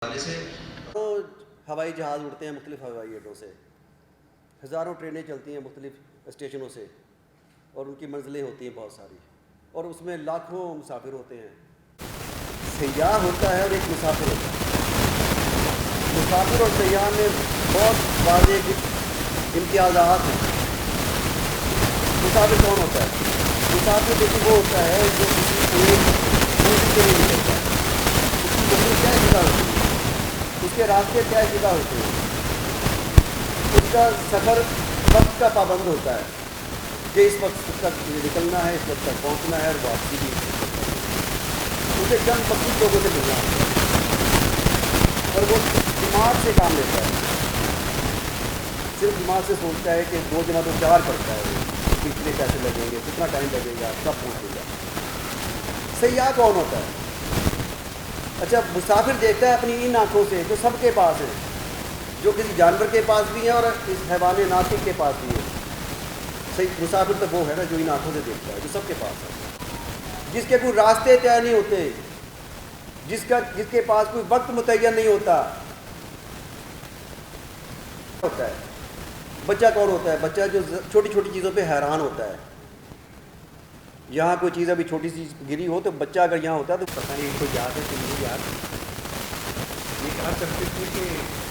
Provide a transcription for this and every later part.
تو ہوائی جہاز اڑتے ہیں مختلف ہوائی اڈوں سے، ہزاروں ٹرینیں چلتی ہیں مختلف اسٹیشنوں سے، اور ان کی منزلیں ہوتی ہیں بہت ساری، اور اس میں لاکھوں مسافر ہوتے ہیں۔ سیاح ہوتا ہے اور ایک مسافر ہوتا ہے۔ مسافر اور سیاح میں بہت واضح امتیازات ہیں۔ مسافر کون ہوتا ہے؟ مسافر دیکھیے وہ ہوتا ہے جو کسی ایک ملک کے لیے نکلتا ہے۔ اس کی منزل طے شدہ ہوتی ہے، اس کے راستے طے شدہ ہوتے ہیں، اس کا سفر وقت کا پابند ہوتا ہے کہ اس وقت تک نکلنا ہے، اس وقت تک پہنچنا ہے، اور واپسی بھی اسے چند مخصوص لوگوں سے ملنا ہوتا ہے، اور وہ دماغ سے کام لیتا ہے، صرف دماغ سے سوچتا ہے کہ 2 دن تو 4 پڑتا ہے، کتنے پیسے لگیں گے، کتنا ٹائم لگے گا، کب پہنچے گا۔ سیاح کون ہوتا ہے؟ اچھا، مسافر دیکھتا ہے اپنی ان آنکھوں سے جو سب کے پاس ہیں، جو کسی جانور کے پاس بھی ہیں اور اس حیوان ناطق کے پاس بھی ہے۔ صحیح، مسافر تو وہ ہے نا جو ان آنکھوں سے دیکھتا ہے، جو سب کے پاس ہے، جس کے کوئی راستے طے نہیں ہوتے، جس کے پاس کوئی وقت متعین نہیں ہوتا ہے۔ بچہ کون ہوتا ہے؟ بچہ جو چھوٹی چھوٹی چیزوں پہ حیران ہوتا ہے۔ یہاں کوئی چیز ابھی چھوٹی سی گری ہو تو بچہ اگر یہاں ہوتا ہے تو پتہ نہیں ان کو یاد ہے کہ نہیں یاد۔ یہ کہا کرتے تھے کہ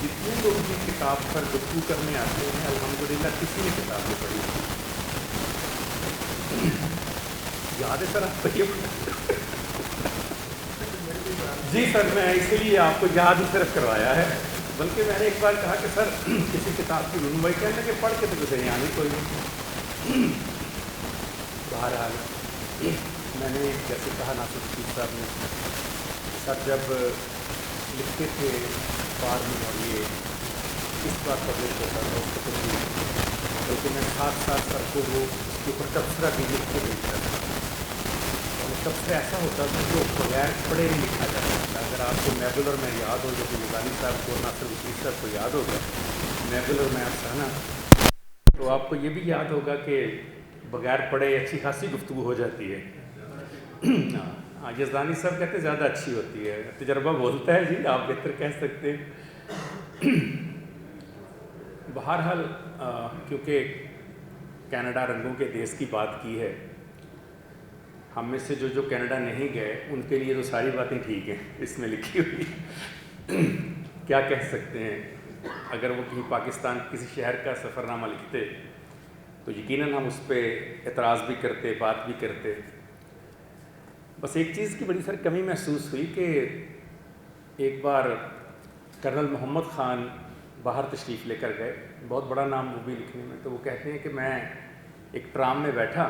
جتنے لوگ بھی کتاب پر گفتگو کرنے آتے ہیں الحمدللہ کسی نے کتاب نہیں پڑھی۔ یاد ہے سر آپ کو یہ؟ جی سر، میں اسی لیے آپ کو یاد ہی صرف کروایا ہے، بلکہ میں نے ایک بار کہا کہ سر کسی کتاب کی رونمائی کہنے کہ پڑھ کے تو کچھ یہاں نہیں کوئی نہیں۔ بہرحال میں نے جیسے کہا ناصر شریف صاحب نے، سر جب لکھتے تھے بعد میں اور یہ اس بار پبلش ہوتا تھا اس کو بھی، بلکہ میں ساتھ ساتھ سر کو وہ اس کے اوپر تبصرہ بھی لکھ کے بھیجتا تھا، اور تبصرہ ایسا ہوتا تھا جو بغیر پڑھے نہیں لکھا جاتا تھا۔ اگر آپ کو میبل اور میں یاد ہو، جو کہ نورانی صاحب کو، ناصر شریف صاحب کو یاد ہوگا میبل اور میں افسانہ، تو آپ کو یہ بھی یاد ہوگا کہ بغیر پڑھے اچھی خاصی گفتگو ہو جاتی ہے۔ ہاں، یزدانی صاحب کہتے ہیں زیادہ اچھی ہوتی ہے، تجربہ بولتا ہے، جی آپ بہتر کہہ سکتے ہیں۔ بہرحال کیونکہ کینیڈا رنگوں کے دیس کی بات کی ہے، ہم میں سے جو کینیڈا نہیں گئے ان کے لیے تو ساری باتیں ٹھیک ہیں اس میں لکھی ہوئی۔ کیا کہہ سکتے ہیں، اگر وہ کہیں پاکستان کسی شہر کا سفر نامہ لکھتے تو یقیناً ہم اس پہ اعتراض بھی کرتے، بات بھی کرتے۔ بس ایک چیز کی بڑی سر کمی محسوس ہوئی کہ ایک بار کرنل محمد خان باہر تشریف لے کر گئے، بہت بڑا نام وہ بھی لکھنے میں، تو وہ کہتے ہیں کہ میں ایک ٹرام میں بیٹھا،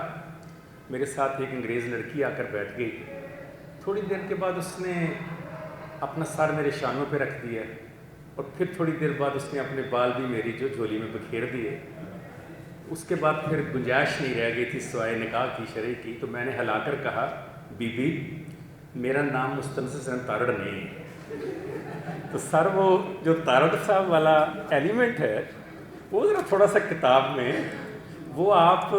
میرے ساتھ ایک انگریز لڑکی آ کر بیٹھ گئی، تھوڑی دیر کے بعد اس نے اپنا سر میرے شانوں پہ رکھ دیا، اور پھر تھوڑی دیر بعد اس نے اپنے بال بھی میری جو جھولی میں بکھیر دیے۔ اس کے بعد پھر گنجائش نہیں رہ گئی تھی سوائے نکاح کی، شرع کی، تو میں نے ہلا کر کہا، بی بی میرا نام مستنصر حسین تارڑ نہیں ہے۔ تو سر وہ جو تارڑ صاحب والا ایلیمنٹ ہے وہ ذرا تھوڑا سا کتاب میں وہ آپ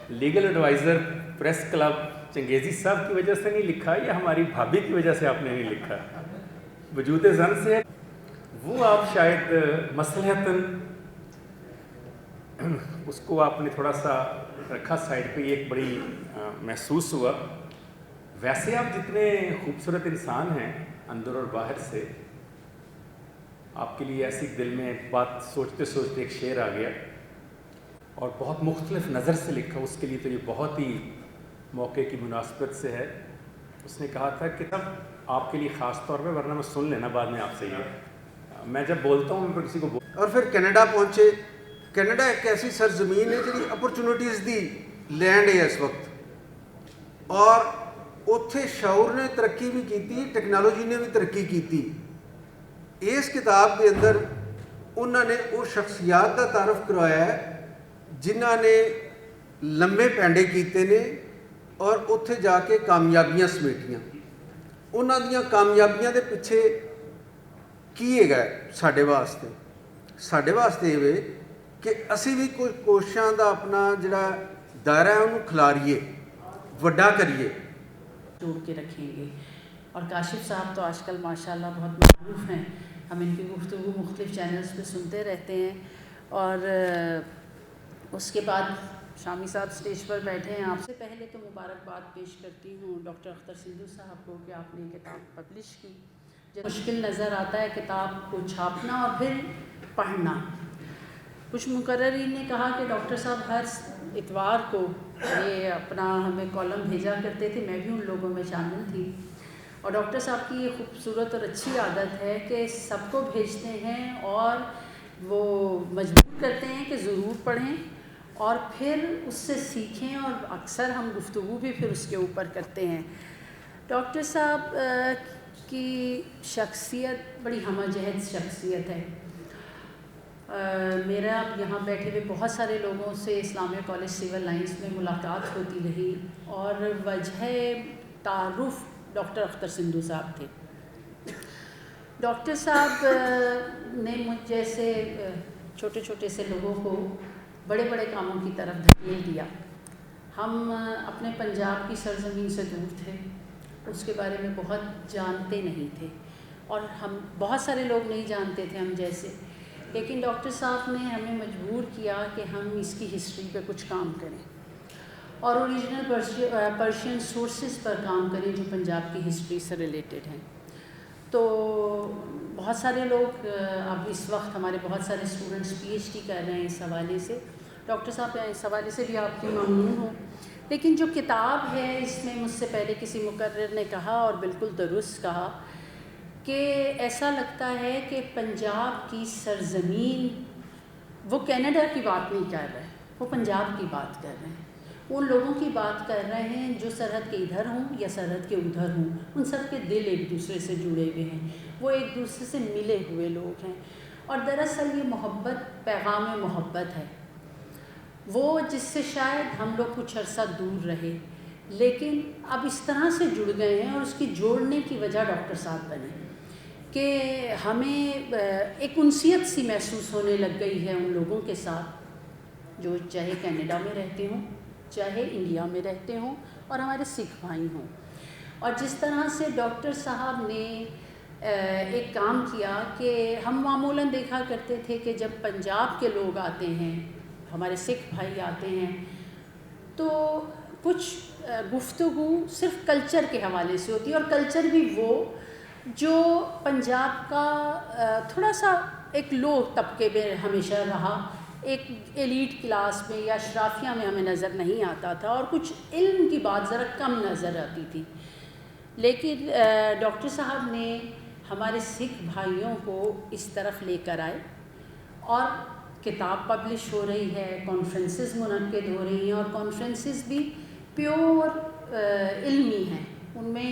legal adviser press club changezi صاحب کی وجہ سے نہیں لکھا یا ہماری بھابھی کی وجہ سے آپ نے نہیں لکھا، وجود زن سے وہ آپ شاید مصلحتاً اس کو آپ نے تھوڑا سا رکھا سائڈ پہ، یہ ایک بڑی محسوس ہوا۔ ویسے آپ جتنے خوبصورت انسان ہیں اندر اور باہر سے، آپ کے لیے ایسی دل میں بات سوچتے سوچتے ایک شعر آ گیا، اور بہت مختلف نظر سے لکھا، اس کے لیے تو یہ بہت ہی موقع کی مناسبت سے ہے۔ اس نے کہا تھا کہ تب آپ کے لیے خاص طور پہ، ورنہ میں سن لینا بعد میں آپ سے، یہ میں جب بولتا ہوں میں کسی کو اور پھر کینیڈا پہنچے۔ کینیڈا ایک ایسی سرزمین ہے جی اپرچونٹیز دی لینڈ ہے اس وقت، اور اتھے شعور نے ترقی بھی کی، ٹیکنالوجی نے بھی ترقی کی۔ اس کتاب کے اندر انہوں نے وہ شخصیات کا تعارف کروایا ہے جنہوں نے لمبے پینڈے کیتے نے اور اتھے جا کے کامیابیاں سمیٹیاں۔ انہوں دیاں کامیابیاں دے پیچھے کی ہے ساڈے واسطے یہ کہ اسی بھی کوئی کوششاں دا اپنا جڑا دائرہ ہے انہوں کھلاریے، وڈا کریے، جوڑ کے رکھیں گے۔ اور کاشف صاحب تو آج کل ماشاءاللہ بہت معروف ہیں، ہم ان کی گفتگو مختلف چینلز پہ سنتے رہتے ہیں. اور اس کے بعد شامی صاحب سٹیج پر بیٹھے ہیں. آپ سے پہلے تو مبارکباد پیش کرتی ہوں ڈاکٹر اختر سندھو صاحب کو کہ آپ نے یہ کتاب پبلش کی. مشکل نظر آتا ہے کتاب کو چھاپنا اور پھر پڑھنا. کچھ مقررین نے کہا کہ ڈاکٹر صاحب ہر اتوار کو یہ اپنا ہمیں کالم بھیجا کرتے تھے، میں بھی ان لوگوں میں شامل تھی. اور ڈاکٹر صاحب کی یہ خوبصورت اور اچھی عادت ہے کہ سب کو بھیجتے ہیں اور وہ مجبور کرتے ہیں کہ ضرور پڑھیں اور پھر اس سے سیکھیں، اور اکثر ہم گفتگو بھی پھر اس کے اوپر کرتے ہیں. ڈاکٹر صاحب کی شخصیت بڑی ہمہ جہت شخصیت ہے. میرا یہاں بیٹھے ہوئے بہت سارے لوگوں سے اسلامیہ کالج سول لائنس میں ملاقات ہوتی رہی اور وجہ تعارف ڈاکٹر اختر سندھو صاحب تھے. ڈاکٹر صاحب نے مجھ جیسے چھوٹے چھوٹے سے لوگوں کو بڑے بڑے کاموں کی طرف دھکیل دیا. ہم اپنے پنجاب کی سرزمین سے دور تھے، اس کے بارے میں بہت جانتے نہیں تھے، اور ہم بہت سارے لوگ نہیں جانتے تھے ہم جیسے. لیکن ڈاکٹر صاحب نے ہمیں مجبور کیا کہ ہم اس کی ہسٹری پہ کچھ کام کریں اور اوریجنل پرشین سورسز پر کام کریں جو پنجاب کی ہسٹری سے ریلیٹڈ ہیں. تو بہت سارے لوگ اب اس وقت ہمارے بہت سارے اسٹوڈنٹس پی ایچ ڈی کر رہے ہیں اس حوالے سے. ڈاکٹر صاحب اس حوالے سے بھی آپ کی ممنون ہوں. لیکن جو کتاب ہے اس میں مجھ سے پہلے کسی مقرر نے کہا اور بالکل درست کہا کہ ایسا لگتا ہے کہ پنجاب کی سرزمین، وہ کینیڈا کی بات نہیں کر رہے، وہ پنجاب کی بات کر رہے ہیں. ان لوگوں کی بات کر رہے ہیں جو سرحد کے ادھر ہوں یا سرحد کے ادھر ہوں، ان سب کے دل ایک دوسرے سے جڑے ہوئے ہیں، وہ ایک دوسرے سے ملے ہوئے لوگ ہیں. اور دراصل یہ محبت پیغام محبت ہے، وہ جس سے شاید ہم لوگ کچھ عرصہ دور رہے لیکن اب اس طرح سے جڑ گئے ہیں. اور اس کی جوڑنے کی وجہ ڈاکٹر صاحب بنے کہ ہمیں ایک انسیت سی محسوس ہونے لگ گئی ہے ان لوگوں کے ساتھ جو چاہے کینیڈا میں رہتے ہوں، چاہے انڈیا میں رہتے ہوں اور ہمارے سکھ بھائی ہوں. اور جس طرح سے ڈاکٹر صاحب نے ایک کام کیا کہ ہم معمولاً دیکھا کرتے تھے کہ جب پنجاب کے لوگ آتے ہیں، ہمارے سکھ بھائی آتے ہیں، تو کچھ گفتگو صرف کلچر کے حوالے سے ہوتی ہے، اور کلچر بھی وہ جو پنجاب کا تھوڑا سا ایک لو طبقے میں ہمیشہ رہا، ایک ایلیٹ کلاس میں یا اشرافیہ میں ہمیں نظر نہیں آتا تھا، اور کچھ علم کی بات ذرا کم نظر آتی تھی. لیکن ڈاکٹر صاحب نے ہمارے سکھ بھائیوں کو اس طرف لے کر آئے اور کتاب پبلش ہو رہی ہے، کانفرنسز منعقد ہو رہی ہیں، اور کانفرنسز بھی پیور علمی ہیں، ان میں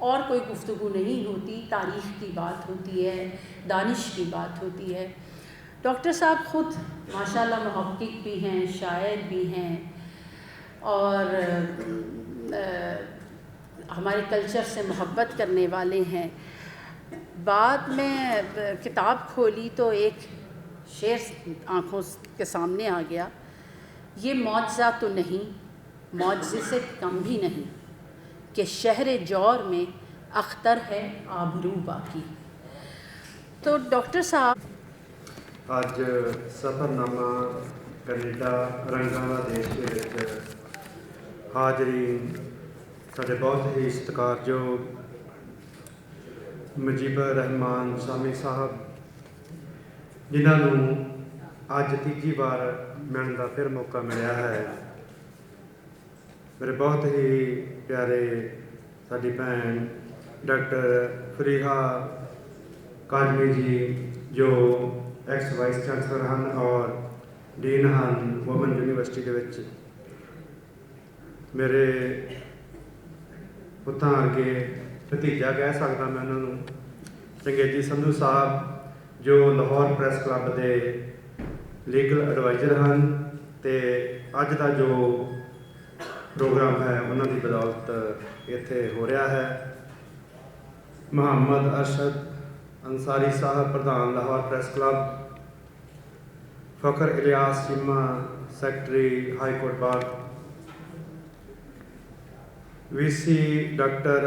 اور کوئی گفتگو نہیں ہوتی، تاریخ کی بات ہوتی ہے، دانش کی بات ہوتی ہے. ڈاکٹر صاحب خود ماشاءاللہ محقق بھی ہیں، شاعر بھی ہیں، اور ہمارے کلچر سے محبت کرنے والے ہیں. بعد میں کتاب کھولی تو ایک شعر آنکھوں کے سامنے آ گیا، یہ معجزہ تو نہیں، معجزے سے کم بھی نہیں، کہ شہر جور میں اختر ہے آبرو باقی. تو ڈاکٹر صاحب ਅੱਜ ਸਫ਼ਰਨਾਮਾ ਕੈਨੇਡਾ ਰੰਗਾਂ ਦਾ ਦੇਸ਼ ਦੇ ਵਿੱਚ ਹਾਜ਼ਰੀਨ, ਸਾਡੇ ਬਹੁਤ ਹੀ ਸਤਿਕਾਰਯੋਗ ਮੁਜੀਬੁਰ ਰਹਿਮਾਨ ਸਾਮੀ ਸਾਹਿਬ, ਜਿਨ੍ਹਾਂ ਨੂੰ ਅੱਜ ਤੀਜੀ ਵਾਰ ਮਿਲਣ ਦਾ ਫਿਰ ਮੌਕਾ ਮਿਲਿਆ ਹੈ. ਮੇਰੇ ਬਹੁਤ ਹੀ ਪਿਆਰੇ ਸਾਡੀ ਭੈਣ ਡਾਕਟਰ ਫਰੀਹਾ ਕਾਜ਼ਮੀ ਜੀ, ਜੋ ਐਕਸ ਵਾਈਸ ਚਾਂਸਲਰ ਹਨ ਔਰ ਡੀਨ ਹਨ ਵੂਮਨ ਯੂਨੀਵਰਸਿਟੀ ਦੇ ਵਿੱਚ, ਮੇਰੇ ਪੁੱਤਾਂ ਅੱਗੇ ਭਤੀਜਾ ਕਹਿ ਸਕਦਾ ਮੈਂ ਉਹਨਾਂ ਨੂੰ, ਚੰਗੇਜੀ ਸੰਧੂ ਸਾਹਿਬ ਜੋ ਲਾਹੌਰ ਪ੍ਰੈਸ ਕਲੱਬ ਦੇ ਲੀਗਲ ਐਡਵਾਈਜ਼ਰ ਹਨ, ਅਤੇ ਅੱਜ ਦਾ ਜੋ ਪ੍ਰੋਗਰਾਮ ਹੈ ਉਹਨਾਂ ਦੀ ਬਦੌਲਤ ਇੱਥੇ ਹੋ ਰਿਹਾ ਹੈ. ਮੁਹੰਮਦ ਅਰਸ਼ਦ ਅੰਸਾਰੀ ਸਾਹਿਬ, ਪ੍ਰਧਾਨ Lahore press club, Fakhar Ilyas Cheema, secretary high court bar, VC doctor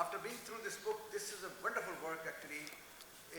After being through this book, this is a wonderful work actually.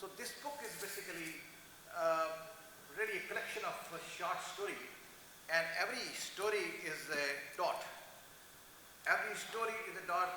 So this book is basically really a collection of a short story, and every story is a dot. Every story is a dot.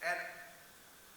and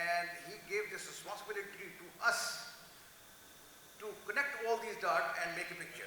And he gave this responsibility to us to connect all these dots and make a picture.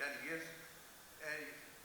10 years.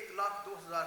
1,02,000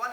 1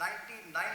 99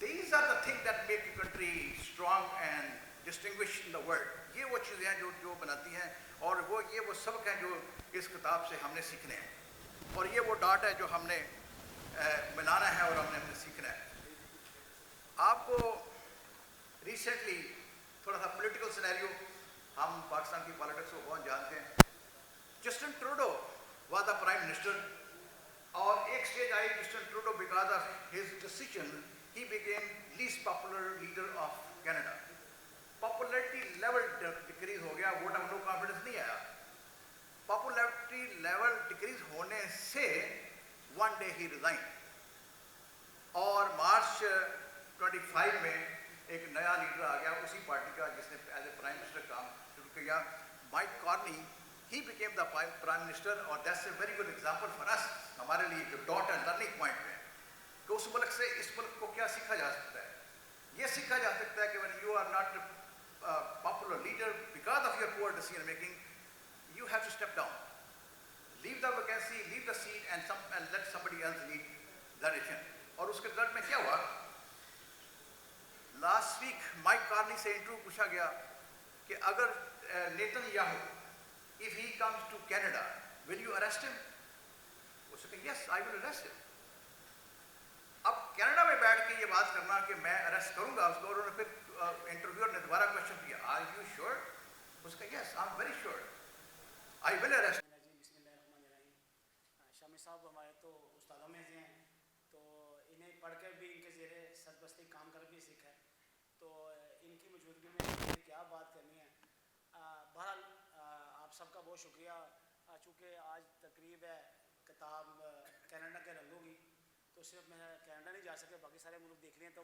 These are the things that make a country strong and distinguished in the world. یہ وہ چیزیں ہیں جو بناتی ہیں اور یہ وہ سبق ہیں جو اس کتاب سے ہم نے سیکھنے ہیں اور یہ وہ ڈاٹ ہے جو ہم نے بنانا ہے اور ہم نے سیکھنا ہے. آپ کو ریسنٹلی تھوڑا سا پولیٹیکل سینیریو, ہم پاکستان کی پالیٹکس کو بہت جانتے ہیں. Justin Trudeau was the prime minister اور ایک اسٹیج آئی Justin Trudeau because of his decision he became least popular leader of Canada. Popularity level decrease ہو گیا, ووٹ آف نو کانفیڈنس نہیں آیا. پاپولیرٹی لیول ڈکریز ہونے سے ون ڈے ہی resign اور مارچ 25 میں ایک نیا لیڈر آ گیا اسی پارٹی کا جس نے ایز اے پرائم منسٹر کام شروع کیا, Mike Carney. He became the prime minister اور that's a very good example for us, ہمارے لیے جو ڈاٹ اینڈ لرننگ پوائنٹ ہے کہ اس ملک سے اس ملک کو کیا سیکھا جا سکتا ہے. یہ سیکھا جا سکتا ہے کہ when you are not popular leader because of your poor decision making, you have to step down, leave the vacancy, leave the seat and let somebody else lead the nation. اور اس کے رزلٹ میں کیا ہوا, last week mic Karni سے interview پوچھا گیا کہ اگر Nitin Yahoo if he comes to Canada will you arrest him? اس نے کہا yes I will arrest him. اب کینیڈا میں بیٹھ کے یہ بات کرنا کہ میں اریسٹ کروں گا اس کو, اور انہوں نے پھر انٹرویور نے دوبارہ کوشچن کیا آر یو شیور؟ اس کا yes I am very sure I will arrest. بسم اللہ الرحمن الرحیم. شامی صاحب ہمارے تو استادوں میں سے ہیں, تو انہیں پڑھ کر بھی ان کے زیر سرپرستی کام کر بھی سیکھا ہے, تو ان کی موجودگی میں کیا بات کرنی ہے. بہرحال آپ سب کا بہت شکریہ. چونکہ آج تقریب ہے کتاب کینیڈا کے رنگوں کی, تو صرف میں کینیڈا نہیں جا سکے, باقی سارے ملک دیکھ رہے ہیں, تو